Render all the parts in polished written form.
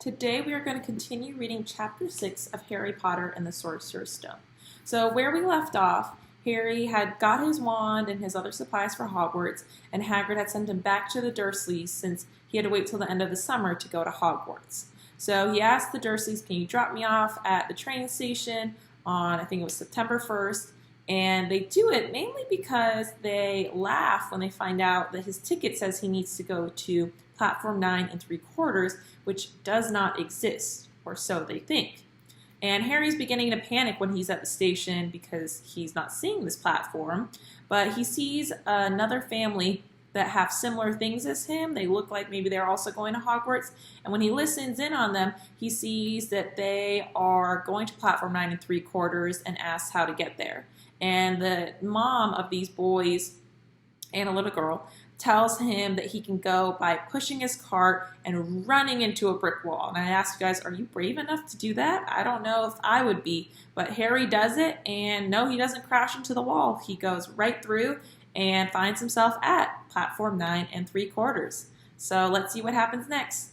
Today we are going to continue reading Chapter 6 of Harry Potter and the Sorcerer's Stone. So where we left off, Harry had got his wand and his other supplies for Hogwarts, and Hagrid had sent him back to the Dursleys since he had to wait till the end of the summer to go to Hogwarts. So he asked the Dursleys, can you drop me off at the train station on, I think it was September 1st, and they do it mainly because they laugh when they find out that his ticket says he needs to go to platform 9 3/4, which does not exist, or so they think. And Harry's beginning to panic when he's at the station because he's not seeing this platform, but he sees another family that have similar things as him. They look like maybe they're also going to Hogwarts, and when he listens in on them, he sees that they are going to platform 9 3/4 and asks how to get there. And the mom of these boys and a little girl tells him that he can go by pushing his cart and running into a brick wall. And I asked you guys, are you brave enough to do that? I don't know if I would be, but Harry does it, and no, he doesn't crash into the wall. He goes right through and finds himself at platform 9 3/4. So let's see what happens next.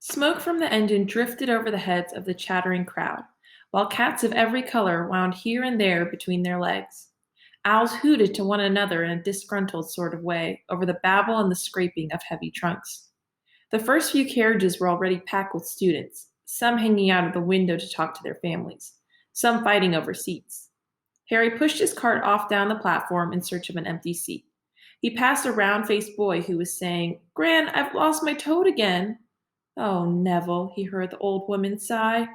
Smoke from the engine drifted over the heads of the chattering crowd, while cats of every color wound here and there between their legs. Owls hooted to one another in a disgruntled sort of way over the babble and the scraping of heavy trunks. The first few carriages were already packed with students, some hanging out of the window to talk to their families, some fighting over seats. Harry pushed his cart off down the platform in search of an empty seat. He passed a round-faced boy who was saying, "Gran, I've lost my toad again." "Oh, Neville," he heard the old woman sigh.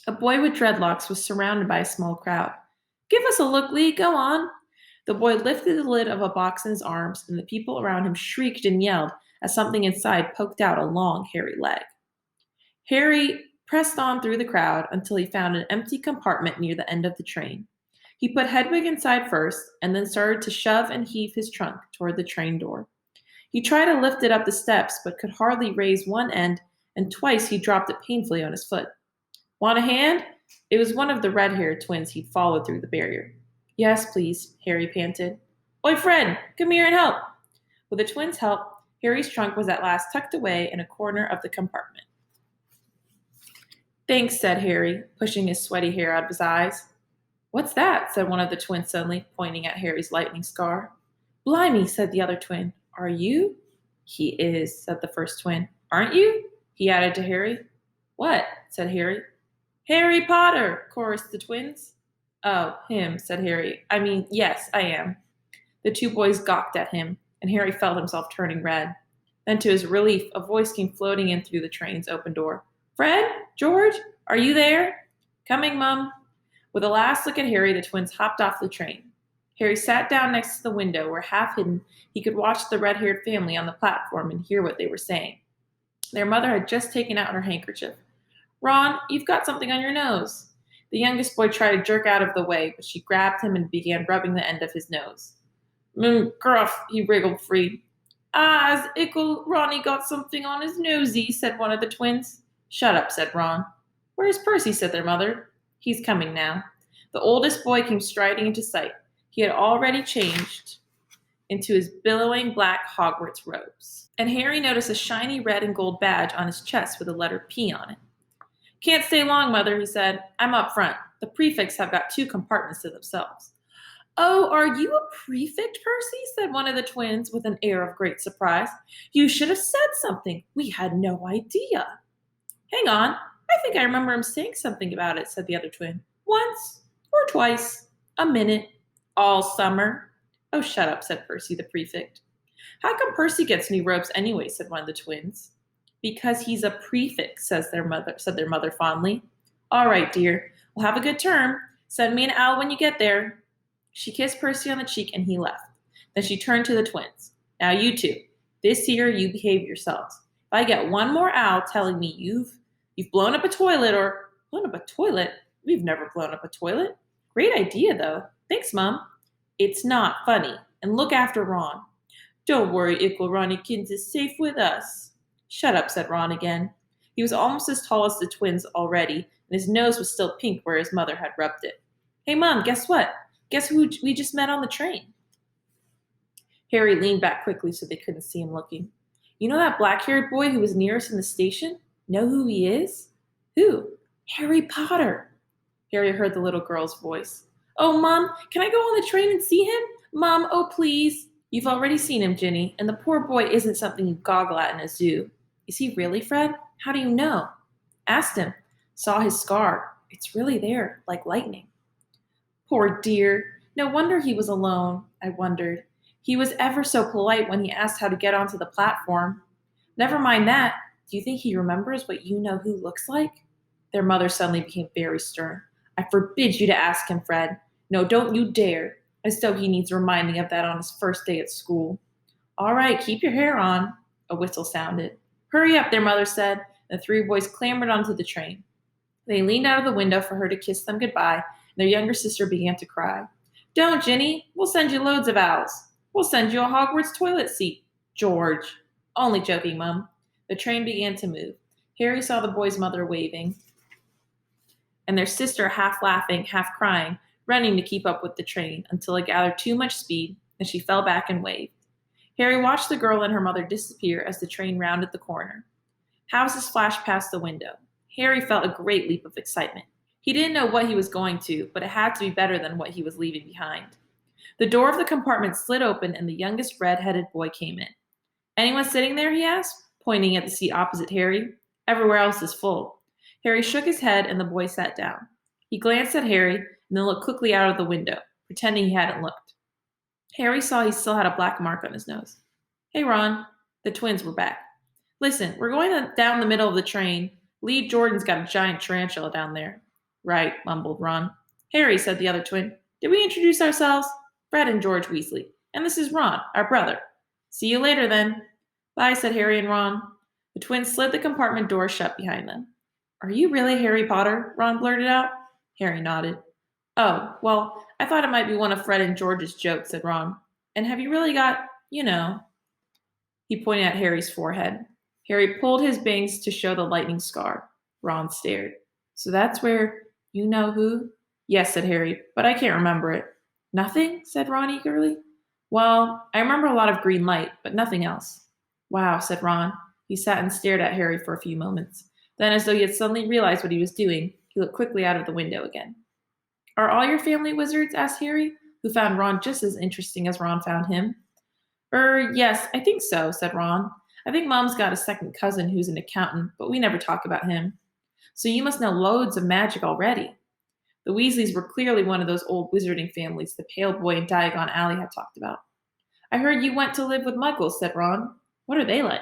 A boy with dreadlocks was surrounded by a small crowd. "Give us a look, Lee, go on." The boy lifted the lid of a box in his arms, and the people around him shrieked and yelled as something inside poked out a long, hairy leg. Harry pressed on through the crowd until he found an empty compartment near the end of the train. He put Hedwig inside first, and then started to shove and heave his trunk toward the train door. He tried to lift it up the steps, but could hardly raise one end, and twice he dropped it painfully on his foot. "Want a hand?" It was one of the red-haired twins he'd followed through the barrier. "Yes, please," Harry panted. "Oi, Fred, come here and help." With the twins' help, Harry's trunk was at last tucked away in a corner of the compartment. "Thanks," said Harry, pushing his sweaty hair out of his eyes. "What's that?" said one of the twins suddenly, pointing at Harry's lightning scar. "Blimey," said the other twin. "Are you?" "He is," said the first twin. "Aren't you?" he added to Harry. "What?" said Harry. "Harry Potter," chorused the twins. "Oh, him," said Harry. "I mean, yes, I am." The two boys gawked at him, and Harry felt himself turning red. Then, to his relief, a voice came floating in through the train's open door. "Fred? George? Are you there?" "Coming, Mum." With a last look at Harry, the twins hopped off the train. Harry sat down next to the window where, half hidden, he could watch the red-haired family on the platform and hear what they were saying. Their mother had just taken out her handkerchief. "Ron, you've got something on your nose." The youngest boy tried to jerk out of the way, but she grabbed him and began rubbing the end of his nose. Gruff, he wriggled free. "Ah, has Ickle Ronnie got something on his nosy," said one of the twins. "Shut up," said Ron. "Where's Percy?" said their mother. "He's coming now." The oldest boy came striding into sight. He had already changed into his billowing black Hogwarts robes. And Harry noticed a shiny red and gold badge on his chest with the letter P on it. "Can't stay long, Mother," he said. "I'm up front. The prefects have got 2 compartments to themselves." "Oh, are you a prefect, Percy?" said one of the twins with an air of great surprise. "You should have said something. We had no idea." "Hang on. I think I remember him saying something about it," said the other twin. "Once or twice. A minute. All summer." "Oh, shut up," said Percy the prefect. "How come Percy gets new robes anyway?" said one of the twins. "Because he's a prefect," said their mother fondly. "All right, dear. We'll have a good term. Send me an owl when you get there." She kissed Percy on the cheek and he left. Then she turned to the twins. "Now you two, this year you behave yourselves. If I get one more owl telling me you've blown up a toilet or..." "Blown up a toilet? We've never blown up a toilet." "Great idea, though. Thanks, Mum." "It's not funny. And look after Ron." "Don't worry, Ickle Ronnykins is safe with us." "Shut up," said Ron again. He was almost as tall as the twins already, and his nose was still pink where his mother had rubbed it. "Hey, Mom, guess what? Guess who we just met on the train?" Harry leaned back quickly so they couldn't see him looking. You know that black-haired boy who was near us in the station? Know who he is? Who? Harry Potter. Harry heard the little girl's voice. Oh, Mom, can I go on the train and see him? Mom, oh, please. You've already seen him, Ginny, and the poor boy isn't something you goggle at in a zoo. Is he really, Fred? How do you know? Asked him. Saw his scar. It's really there, like lightning. Poor dear. No wonder he was alone, I wondered. He was ever so polite when he asked how to get onto the platform. Never mind that. Do you think he remembers what you know who looks like? Their mother suddenly became very stern. I forbid you to ask him, Fred. No, don't you dare. As though he needs reminding of that on his first day at school. All right, keep your hair on. A whistle sounded. Hurry up, their mother said. The three boys clambered onto the train. They leaned out of the window for her to kiss them goodbye, and their younger sister began to cry. Don't, Ginny. We'll send you loads of owls. We'll send you a Hogwarts toilet seat. George. Only joking, Mum. The train began to move. Harry saw the boy's mother waving, and their sister half laughing, half crying, running to keep up with the train until it gathered too much speed and she fell back and waved. Harry watched the girl and her mother disappear as the train rounded the corner. Houses flashed past the window. Harry felt a great leap of excitement. He didn't know what he was going to, but it had to be better than what he was leaving behind. The door of the compartment slid open and the youngest red-headed boy came in. Anyone sitting there, he asked, pointing at the seat opposite Harry. Everywhere else is full. Harry shook his head and the boy sat down. He glanced at Harry and then looked quickly out of the window, pretending he hadn't looked. Harry saw he still had a black mark on his nose. Hey, Ron. The twins were back. Listen, we're going down the middle of the train. Lee Jordan's got a giant tarantula down there. Right, mumbled Ron. Harry, said the other twin. Did we introduce ourselves? Fred and George Weasley. And this is Ron, our brother. See you later, then. Bye, said Harry and Ron. The twins slid the compartment door shut behind them. Are you really Harry Potter? Ron blurted out. Harry nodded. Oh, well, I thought it might be one of Fred and George's jokes, said Ron. And have you really got, He pointed at Harry's forehead. Harry pulled his bangs to show the lightning scar. Ron stared. So that's where you know who? Yes, said Harry, but I can't remember it. Nothing? Said Ron eagerly. Well, I remember a lot of green light, but nothing else. Wow, said Ron. He sat and stared at Harry for a few moments. Then, as though he had suddenly realized what he was doing, he looked quickly out of the window again. Are all your family wizards? Asked Harry, who found Ron just as interesting as Ron found him. Yes, I think so, said Ron. I think Mom's got a second cousin who's an accountant, but we never talk about him. So you must know loads of magic already. The Weasleys were clearly one of those old wizarding families the Pale Boy and Diagon Alley had talked about. I heard you went to live with Muggles, said Ron. What are they like?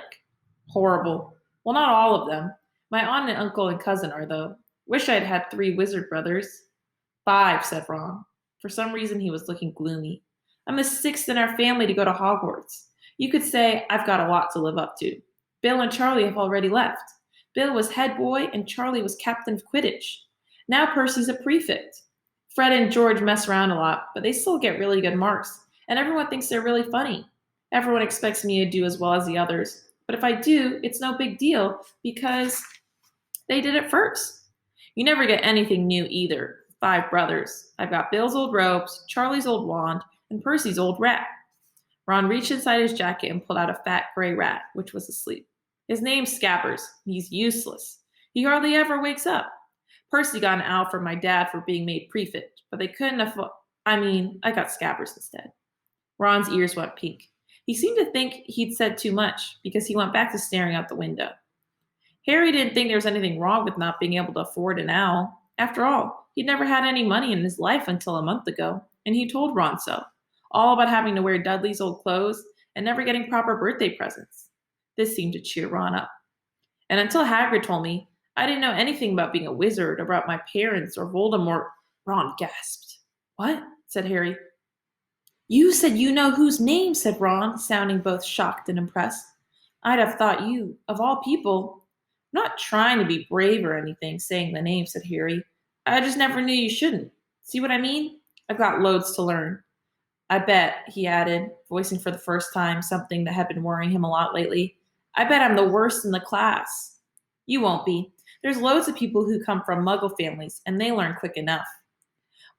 Horrible. Well, not all of them. My aunt and uncle and cousin are, though. Wish I'd had 3 wizard brothers. 5, said Ron. For some reason, he was looking gloomy. I'm the 6th in our family to go to Hogwarts. You could say I've got a lot to live up to. Bill and Charlie have already left. Bill was head boy and Charlie was captain of Quidditch. Now Percy's a prefect. Fred and George mess around a lot, but they still get really good marks, and everyone thinks they're really funny. Everyone expects me to do as well as the others, but if I do, it's no big deal because they did it first. You never get anything new either. 5 brothers. I've got Bill's old robes, Charlie's old wand, and Percy's old rat. Ron reached inside his jacket and pulled out a fat gray rat, which was asleep. His name's Scabbers. He's useless. He hardly ever wakes up. Percy got an owl from my dad for being made prefect, but they couldn't afford. I got Scabbers instead. Ron's ears went pink. He seemed to think he'd said too much because he went back to staring out the window. Harry didn't think there was anything wrong with not being able to afford an owl. After all, he'd never had any money in his life until a month ago, and he told Ron so. All about having to wear Dudley's old clothes and never getting proper birthday presents. This seemed to cheer Ron up. And until Hagrid told me, I didn't know anything about being a wizard, or about my parents, or Voldemort. Ron gasped. What? Said Harry. You said you know whose name, said Ron, sounding both shocked and impressed. I'd have thought you, of all people. I'm not trying to be brave or anything, saying the name, said Harry. I just never knew you shouldn't. See what I mean? I've got loads to learn. I bet, he added, voicing for the first time something that had been worrying him a lot lately. I bet I'm the worst in the class. You won't be. There's loads of people who come from Muggle families, and they learn quick enough.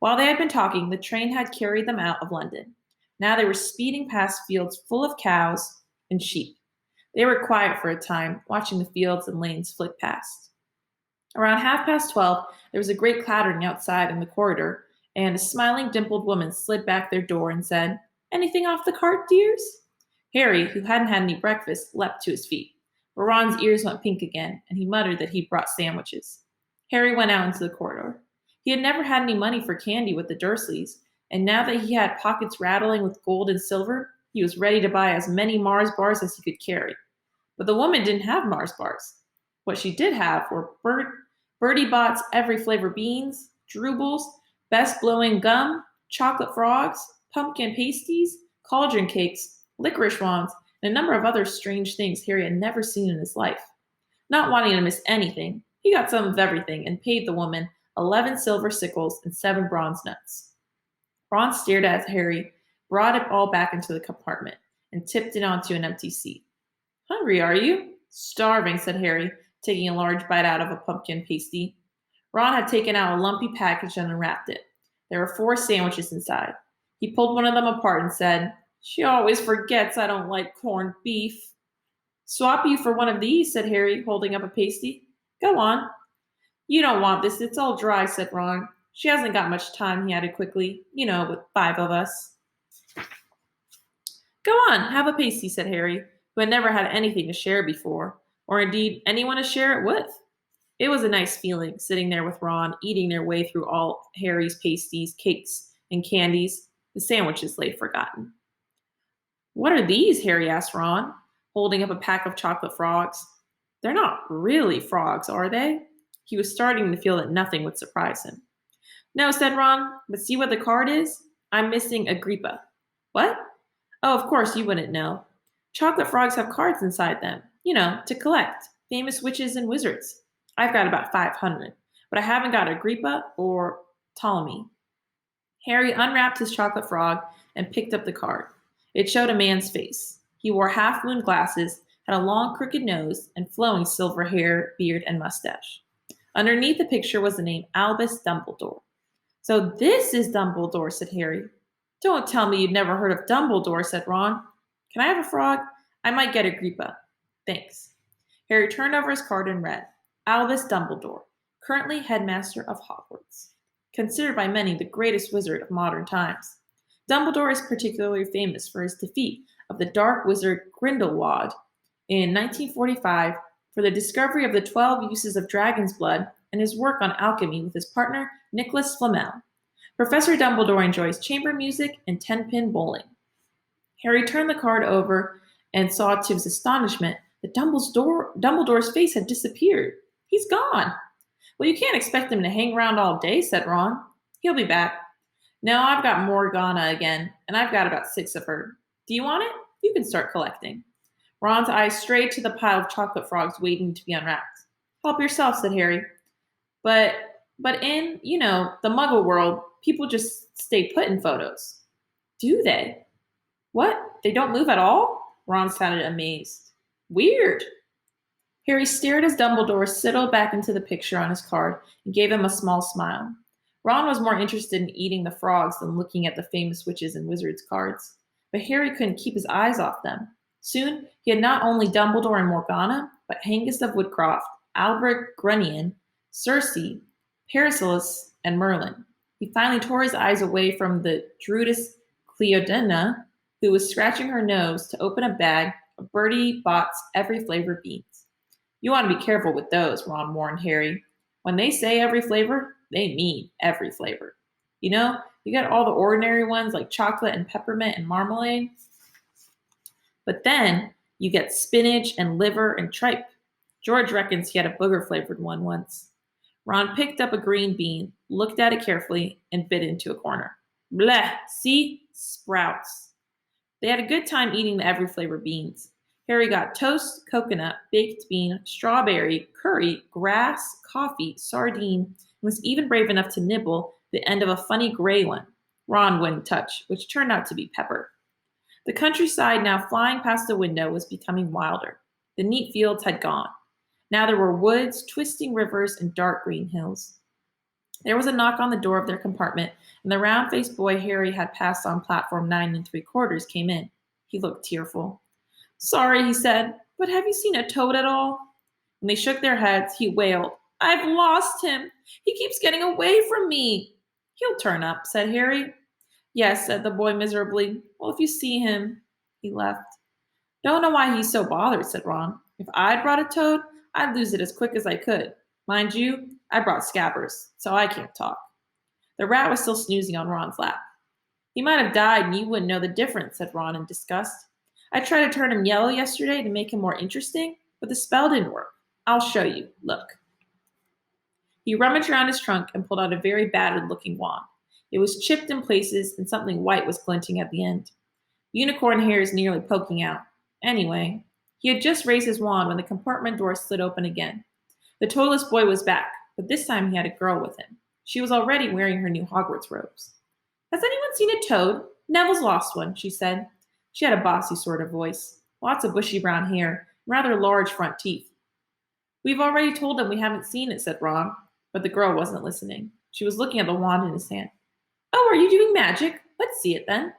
While they had been talking, the train had carried them out of London. Now they were speeding past fields full of cows and sheep. They were quiet for a time, watching the fields and lanes flit past. Around 12:30, there was a great clattering outside in the corridor, and a smiling, dimpled woman slid back their door and said, "Anything off the cart, dears?" Harry, who hadn't had any breakfast, leapt to his feet. But Ron's ears went pink again, and he muttered that he'd brought sandwiches. Harry went out into the corridor. He had never had any money for candy with the Dursleys, and now that he had pockets rattling with gold and silver, he was ready to buy as many Mars bars as he could carry. But the woman didn't have Mars bars. What she did have were Bertie Bott's every flavor beans, Droobles, best blowing gum, chocolate frogs, pumpkin pasties, cauldron cakes, licorice wands, and a number of other strange things Harry had never seen in his life. Not wanting to miss anything, he got some of everything and paid the woman 11 silver sickles and 7 bronze nuts. Ron stared at Harry, brought it all back into the compartment, and tipped it onto an empty seat. "Hungry, are you?" "Starving," said Harry, taking a large bite out of a pumpkin pasty. Ron had taken out a lumpy package and unwrapped it. There were 4 sandwiches inside. He pulled one of them apart and said, "She always forgets I don't like corned beef." "Swap you for one of these," said Harry, holding up a pasty. "Go on." "You don't want this, it's all dry," said Ron. "She hasn't got much time," he added quickly. "You know, with 5 of us." "Go on, have a pasty," said Harry, who had never had anything to share before, or indeed anyone to share it with. It was a nice feeling, sitting there with Ron, eating their way through all Harry's pasties, cakes, and candies. The sandwiches lay forgotten. "What are these?" Harry asked Ron, holding up a pack of chocolate frogs. "They're not really frogs, are they?" He was starting to feel that nothing would surprise him. "No," said Ron, "but see what the card is? I'm missing Agrippa." "What?" "Oh, of course you wouldn't know. Chocolate frogs have cards inside them, to collect. Famous witches and wizards. I've got about 500, but I haven't got Agrippa or Ptolemy." Harry unwrapped his chocolate frog and picked up the card. It showed a man's face. He wore half-moon glasses, had a long crooked nose, and flowing silver hair, beard, and mustache. Underneath the picture was the name Albus Dumbledore. "So this is Dumbledore," said Harry. "Don't tell me you've never heard of Dumbledore," said Ron. "Can I have a frog? I might get Agrippa. Thanks." Harry turned over his card and read, "Albus Dumbledore, currently headmaster of Hogwarts. Considered by many the greatest wizard of modern times. Dumbledore is particularly famous for his defeat of the dark wizard Grindelwald in 1945, for the discovery of the 12 uses of dragon's blood, and his work on alchemy with his partner Nicholas Flamel. Professor Dumbledore enjoys chamber music and 10-pin bowling." Harry turned the card over and saw to his astonishment that Dumbledore's face had disappeared. "He's gone." "Well, you can't expect him to hang around all day," said Ron. "He'll be back. Now I've got Morgana again, and I've got about 6 of her. Do you want it? You can start collecting." Ron's eyes strayed to the pile of chocolate frogs waiting to be unwrapped. "Help yourself," said Harry. But in, the Muggle world, people just stay put in photos." "Do they?" "What? They don't move at all?" Ron sounded amazed. "Weird." Harry stared as Dumbledore settled back into the picture on his card and gave him a small smile. Ron was more interested in eating the frogs than looking at the famous witches and wizards cards, but Harry couldn't keep his eyes off them. Soon, he had not only Dumbledore and Morgana, but Hengist of Woodcroft, Albert Grunion, Circe, Paracelsus, and Merlin. He finally tore his eyes away from the Druidess Cleodina, who was scratching her nose to open a bag of Bertie Bott's every flavor beans. "You want to be careful with those," Ron warned Harry. "When they say every flavor, they mean every flavor. You got all the ordinary ones like chocolate and peppermint and marmalade. But then you get spinach and liver and tripe. George reckons he had a booger-flavored one once." Ron picked up a green bean, looked at it carefully, and bit into a corner. "Bleh, see? Sprouts." They had a good time eating the every flavor beans. Harry got toast, coconut, baked bean, strawberry, curry, grass, coffee, sardine, and was even brave enough to nibble the end of a funny gray one Ron wouldn't touch, which turned out to be pepper. The countryside, now flying past the window, was becoming wilder. The neat fields had gone. Now there were woods, twisting rivers, and dark green hills. There was a knock on the door of their compartment, and the round-faced boy Harry had passed on platform 9 3/4 came in. He looked tearful. "Sorry," he said, But have you seen a toad at all? When they shook their heads, he wailed, I've lost him. He keeps getting away from me. He'll turn up, said Harry. Yes, said the boy miserably. Well, if you see him. He left. Don't know why he's so bothered, said Ron. If I'd brought a toad, I'd lose it as quick as I could. Mind you, I brought Scabbers, so I can't talk. The rat was still snoozing on Ron's lap. He might have died and you wouldn't know the difference, said Ron in disgust. I tried to turn him yellow yesterday to make him more interesting, but the spell didn't work. I'll show you. Look. He rummaged around his trunk and pulled out a very battered-looking wand. It was chipped in places and something white was glinting at the end. Unicorn hairs nearly poking out. Anyway, he had just raised his wand when the compartment door slid open again. The toadless boy was back, but this time he had a girl with him. She was already wearing her new Hogwarts robes. Has anyone seen a toad? Neville's lost one, she said. She had a bossy sort of voice, lots of bushy brown hair, and rather large front teeth. We've already told them we haven't seen it, said Ron, but the girl wasn't listening. She was looking at the wand in his hand. Oh, are you doing magic? Let's see it then.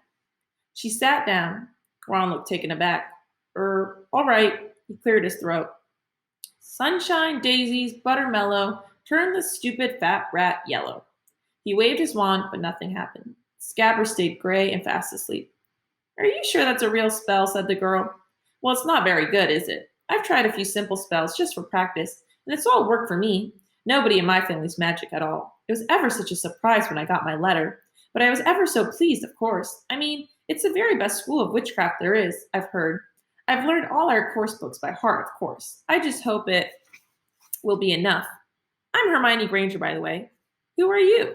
She sat down. Ron looked taken aback. All right. He cleared his throat. Sunshine, daisies, buttermellow, turned the stupid fat rat yellow. He waved his wand, but nothing happened. Scabber stayed gray and fast asleep. Are you sure that's a real spell, said the girl. Well, it's not very good, is it? I've tried a few simple spells just for practice, and it's all worked for me. Nobody in my family's magic at all. It was ever such a surprise when I got my letter, but I was ever so pleased, of course. I mean, it's the very best school of witchcraft there is, I've heard. I've learned all our course books by heart, of course. I just hope it will be enough. I'm Hermione Granger, by the way. Who are you?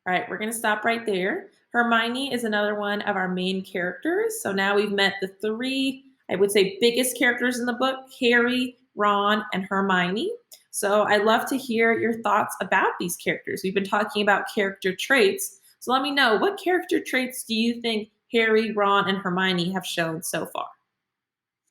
All right, we're going to stop right there. Hermione is another one of our main characters. So now we've met the three, I would say, biggest characters in the book, Harry, Ron, and Hermione. So I'd love to hear your thoughts about these characters. We've been talking about character traits. So let me know, what character traits do you think Harry, Ron, and Hermione have shown so far?